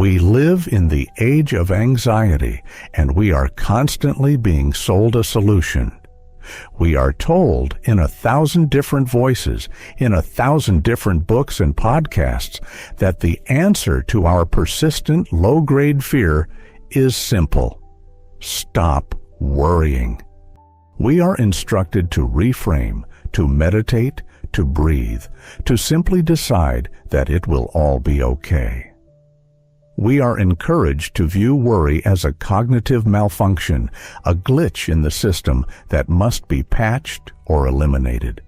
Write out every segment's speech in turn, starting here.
We live in the age of anxiety, and we are constantly being sold a solution. We are told in 1,000 different voices, in 1,000 different books and podcasts, that the answer to our persistent low-grade fear is simple. Stop worrying. We are instructed to reframe, to meditate, to breathe, to simply decide that it will all be okay. We are encouraged to view worry as a cognitive malfunction, a glitch in the system that must be patched or eliminated.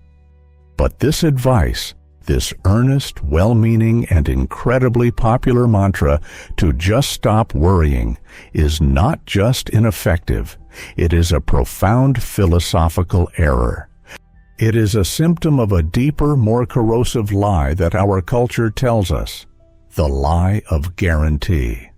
But this advice, this earnest, well-meaning, and incredibly popular mantra to just stop worrying, is not just ineffective, it is a profound philosophical error. It is a symptom of a deeper, more corrosive lie that our culture tells us. The lie of guarantee.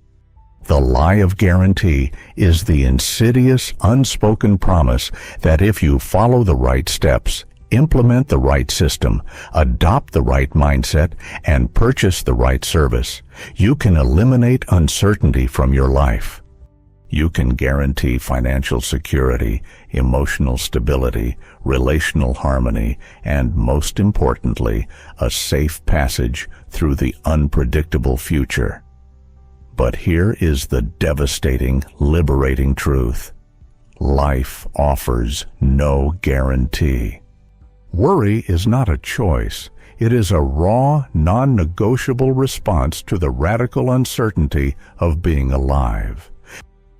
The lie of guarantee is the insidious, unspoken promise that if you follow the right steps, implement the right system, adopt the right mindset, and purchase the right service, you can eliminate uncertainty from your life. You can guarantee financial security, emotional stability, relational harmony, and most importantly, a safe passage through the unpredictable future. But here is the devastating, liberating truth. Life offers no guarantee. Worry is not a choice. It is a raw, non-negotiable response to the radical uncertainty of being alive.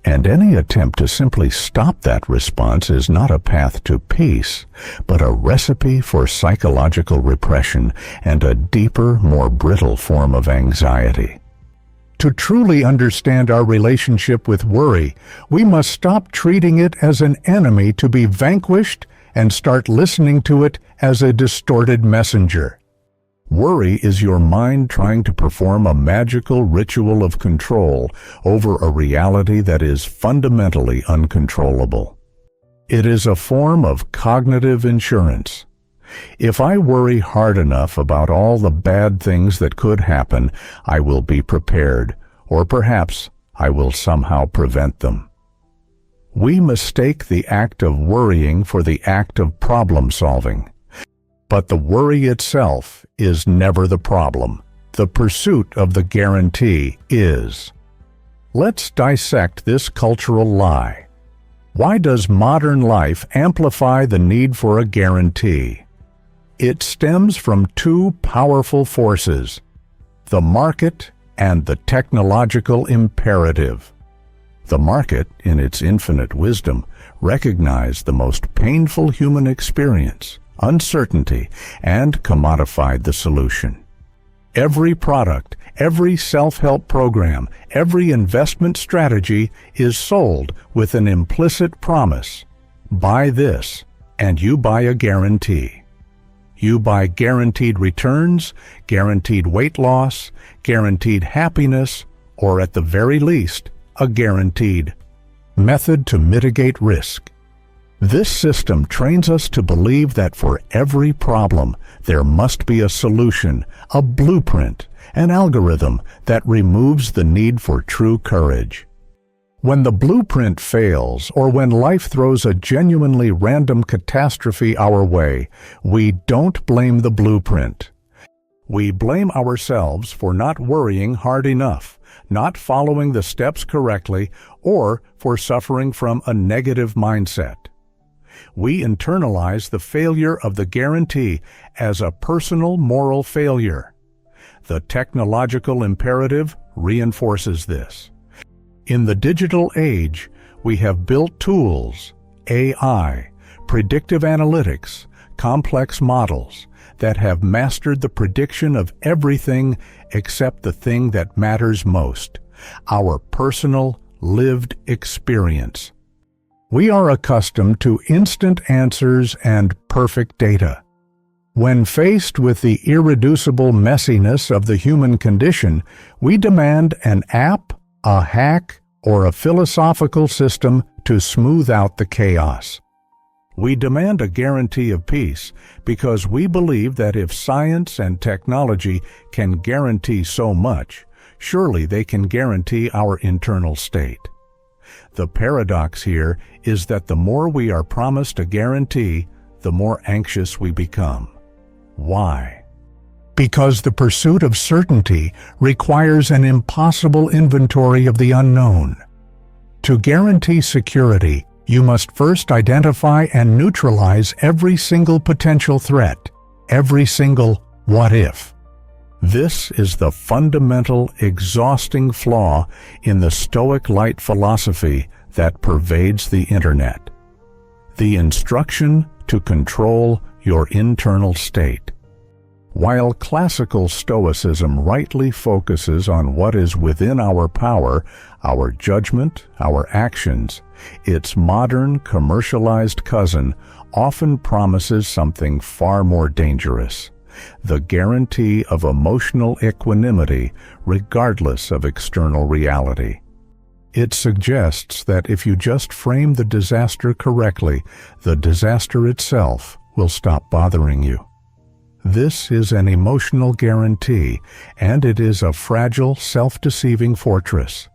And any attempt to simply stop that response is not a path to peace, but a recipe for psychological repression and a deeper, more brittle form of anxiety. To truly understand our relationship with worry, we must stop treating it as an enemy to be vanquished and start listening to it as a distorted messenger. Worry is your mind trying to perform a magical ritual of control over a reality that is fundamentally uncontrollable. It is a form of cognitive insurance. If I worry hard enough about all the bad things that could happen, I will be prepared, or perhaps I will somehow prevent them. We mistake the act of worrying for the act of problem solving. But the worry itself is never the problem. The pursuit of the guarantee is. Let's dissect this cultural lie. Why does modern life amplify the need for a guarantee? It stems from two powerful forces, the market and the technological imperative. The market, in its infinite wisdom, recognized the most painful human experience, uncertainty, and commodified the solution. Every product, every self-help program, every investment strategy is sold with an implicit promise. Buy this, and you buy a guarantee. You buy guaranteed returns, guaranteed weight loss, guaranteed happiness, or at the very least, a guaranteed method to mitigate risk. This system trains us to believe that for every problem, there must be a solution, a blueprint, an algorithm that removes the need for true courage. When the blueprint fails, or when life throws a genuinely random catastrophe our way, we don't blame the blueprint. We blame ourselves for not worrying hard enough, not following the steps correctly, or for suffering from a negative mindset. We internalize the failure of the guarantee as a personal moral failure. The technological imperative reinforces this. In the digital age, we have built tools, AI, predictive analytics, complex models that have mastered the prediction of everything except the thing that matters most, our personal, lived experience. We are accustomed to instant answers and perfect data. When faced with the irreducible messiness of the human condition, we demand an app, a hack, or a philosophical system to smooth out the chaos. We demand a guarantee of peace because we believe that if science and technology can guarantee so much, surely they can guarantee our internal state. The paradox here is that the more we are promised a guarantee, the more anxious we become. Why? Because the pursuit of certainty requires an impossible inventory of the unknown. To guarantee security, you must first identify and neutralize every single potential threat, every single what if. This is the fundamental, exhausting flaw in the Stoic light philosophy that pervades the internet. The instruction to control your internal state. While classical Stoicism rightly focuses on what is within our power, our judgment, our actions, its modern, commercialized cousin often promises something far more dangerous: the guarantee of emotional equanimity regardless of external reality. It suggests that if you just frame the disaster correctly, the disaster itself will stop bothering you. This is an emotional guarantee, and it is a fragile, self-deceiving fortress.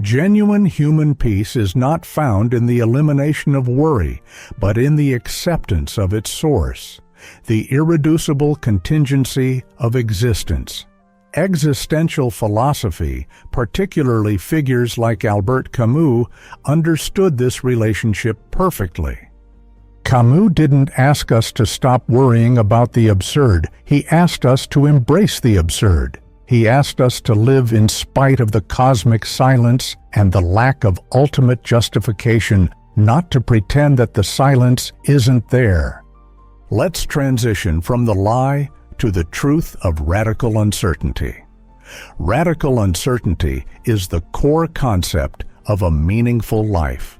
Genuine human peace is not found in the elimination of worry, but in the acceptance of its source, the irreducible contingency of existence. Existential philosophy, particularly figures like Albert Camus, understood this relationship perfectly. Camus didn't ask us to stop worrying about the absurd. He asked us to embrace the absurd. He asked us to live in spite of the cosmic silence and the lack of ultimate justification, not to pretend that the silence isn't there. Let's transition from the lie to the truth of radical uncertainty. Radical uncertainty is the core concept of a meaningful life.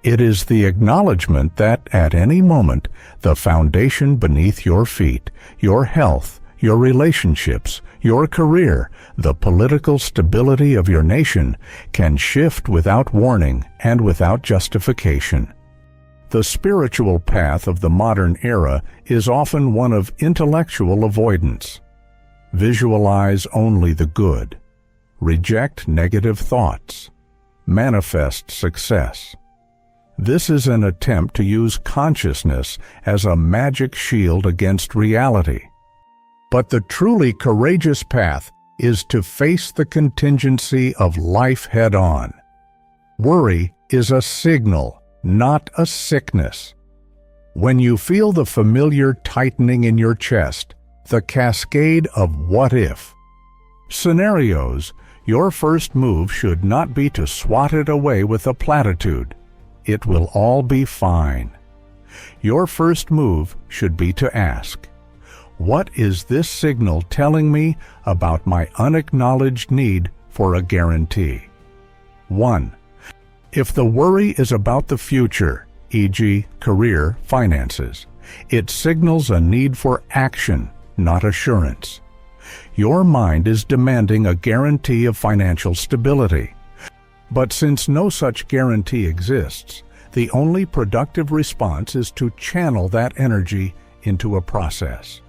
It is the acknowledgement that at any moment, the foundation beneath your feet, your health, your relationships, your career, the political stability of your nation, can shift without warning and without justification. The spiritual path of the modern era is often one of intellectual avoidance. Visualize only the good. Reject negative thoughts. Manifest success. This is an attempt to use consciousness as a magic shield against reality. But the truly courageous path is to face the contingency of life head-on. Worry is a signal, not a sickness. When you feel the familiar tightening in your chest, the cascade of what-if scenarios, your first move should not be to swat it away with a platitude. It will all be fine. Your first move should be to ask, what is this signal telling me about my unacknowledged need for a guarantee? 1. If the worry is about the future, e.g., career, finances, it signals a need for action, not assurance. Your mind is demanding a guarantee of financial stability. But since no such guarantee exists, the only productive response is to channel that energy into a process.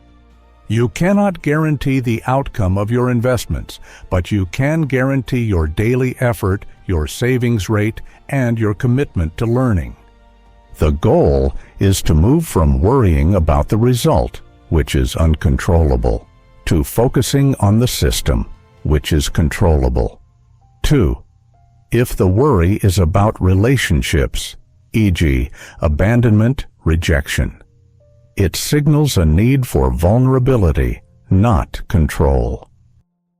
You cannot guarantee the outcome of your investments, but you can guarantee your daily effort, your savings rate, and your commitment to learning. The goal is to move from worrying about the result, which is uncontrollable, to focusing on the system, which is controllable. 2. If the worry is about relationships, e.g., abandonment, rejection, it signals a need for vulnerability, not control.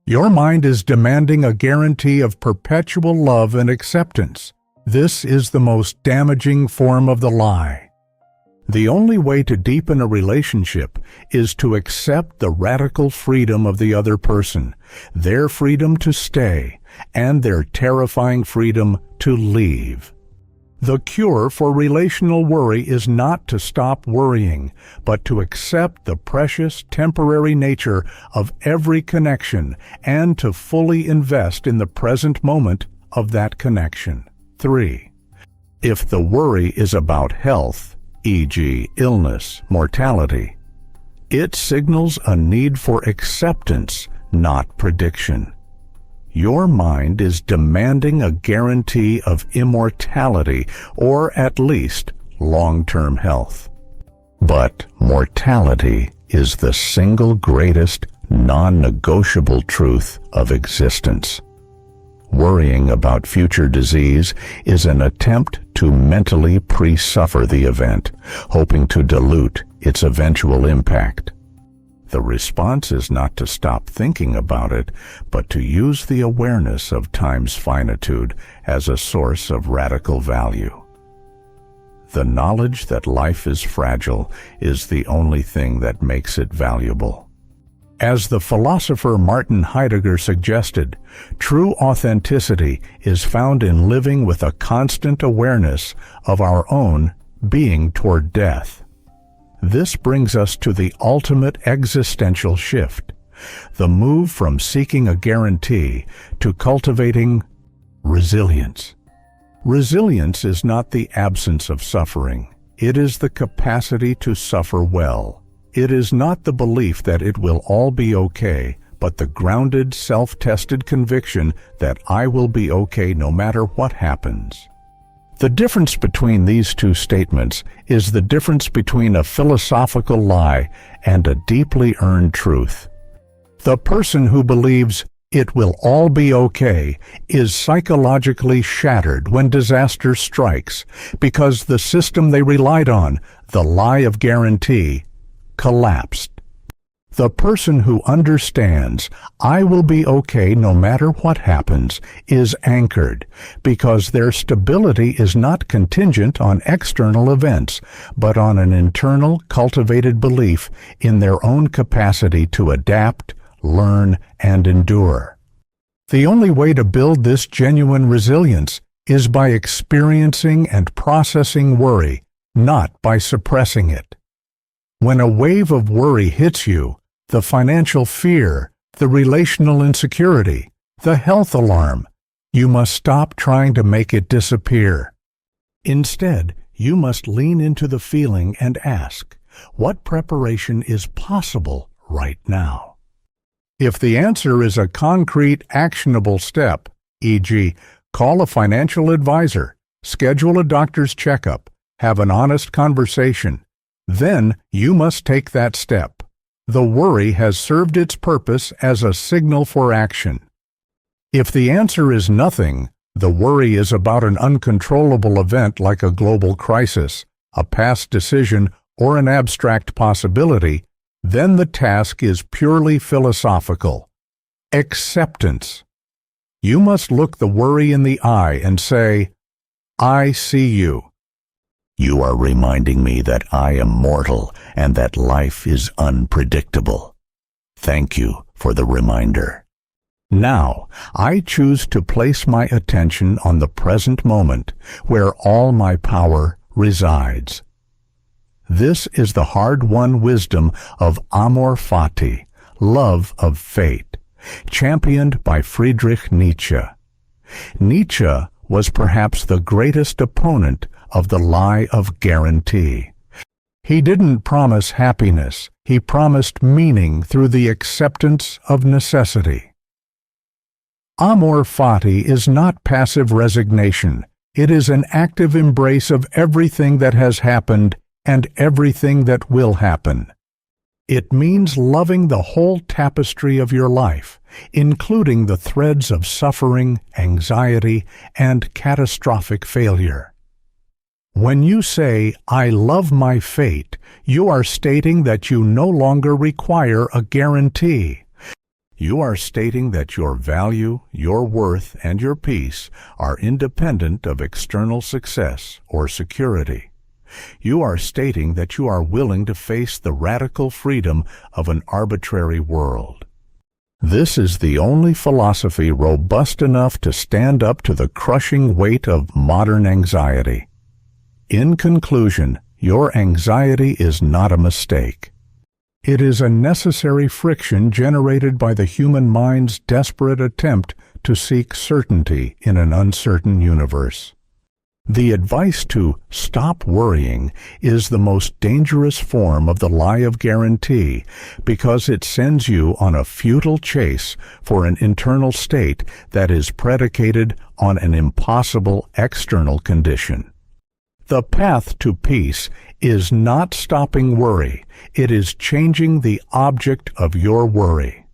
Your mind is demanding a guarantee of perpetual love and acceptance. This is the most damaging form of the lie. The only way to deepen a relationship is to accept the radical freedom of the other person, their freedom to stay, and their terrifying freedom to leave. The cure for relational worry is not to stop worrying, but to accept the precious, temporary nature of every connection and to fully invest in the present moment of that connection. 3. If the worry is about health, e.g., illness, mortality, it signals a need for acceptance, not prediction. Your mind is demanding a guarantee of immortality, or at least long-term health. But mortality is the single greatest non-negotiable truth of existence. Worrying about future disease is an attempt to mentally pre-suffer the event, hoping to dilute its eventual impact. The response is not to stop thinking about it, but to use the awareness of time's finitude as a source of radical value. The knowledge that life is fragile is the only thing that makes it valuable. As the philosopher Martin Heidegger suggested, true authenticity is found in living with a constant awareness of our own being toward death. This brings us to the ultimate existential shift, the move from seeking a guarantee to cultivating resilience. Resilience is not the absence of suffering. It is the capacity to suffer well. It is not the belief that it will all be okay, but the grounded, self-tested conviction that I will be okay no matter what happens. The difference between these two statements is the difference between a philosophical lie and a deeply earned truth. The person who believes it will all be okay is psychologically shattered when disaster strikes because the system they relied on, the lie of guarantee, collapsed. The person who understands, I will be okay no matter what happens, is anchored because their stability is not contingent on external events, but on an internal, cultivated belief in their own capacity to adapt, learn, and endure. The only way to build this genuine resilience is by experiencing and processing worry, not by suppressing it. When a wave of worry hits you, the financial fear, the relational insecurity, the health alarm, you must stop trying to make it disappear. Instead, you must lean into the feeling and ask, what preparation is possible right now? If the answer is a concrete, actionable step, e.g., call a financial advisor, schedule a doctor's checkup, have an honest conversation, then you must take that step. The worry has served its purpose as a signal for action. If the answer is nothing, the worry is about an uncontrollable event like a global crisis, a past decision, or an abstract possibility, then the task is purely philosophical. Acceptance. You must look the worry in the eye and say, I see you. You are reminding me that I am mortal and that life is unpredictable. Thank you for the reminder. Now, I choose to place my attention on the present moment, where all my power resides. This is the hard-won wisdom of amorfati, love of fate, championed by Friedrich Nietzsche. Nietzsche was perhaps the greatest opponent of the lie of guarantee. He didn't promise happiness, he promised meaning through the acceptance of necessity. Amor fati is not passive resignation. It is an active embrace of everything that has happened and everything that will happen. It means loving the whole tapestry of your life, including the threads of suffering, anxiety, and catastrophic failure. When you say, I love my fate, you are stating that you no longer require a guarantee. You are stating that your value, your worth, and your peace are independent of external success or security. You are stating that you are willing to face the radical freedom of an arbitrary world. This is the only philosophy robust enough to stand up to the crushing weight of modern anxiety. In conclusion, your anxiety is not a mistake. It is a necessary friction generated by the human mind's desperate attempt to seek certainty in an uncertain universe. The advice to stop worrying is the most dangerous form of the lie of guarantee because it sends you on a futile chase for an internal state that is predicated on an impossible external condition. The path to peace is not stopping worry, it is changing the object of your worry.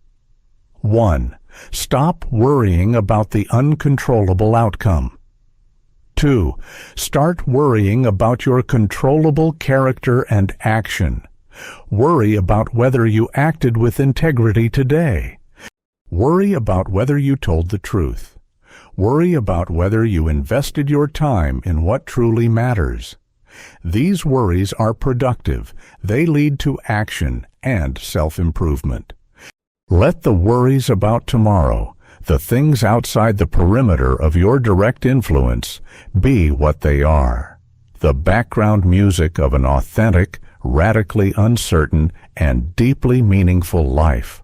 1. Stop worrying about the uncontrollable outcome. 2. Start worrying about your controllable character and action. Worry about whether you acted with integrity today. Worry about whether you told the truth. Worry about whether you invested your time in what truly matters. These worries are productive. They lead to action and self-improvement. Let the worries about tomorrow, the things outside the perimeter of your direct influence, be what they are. The background music of an authentic, radically uncertain, and deeply meaningful life.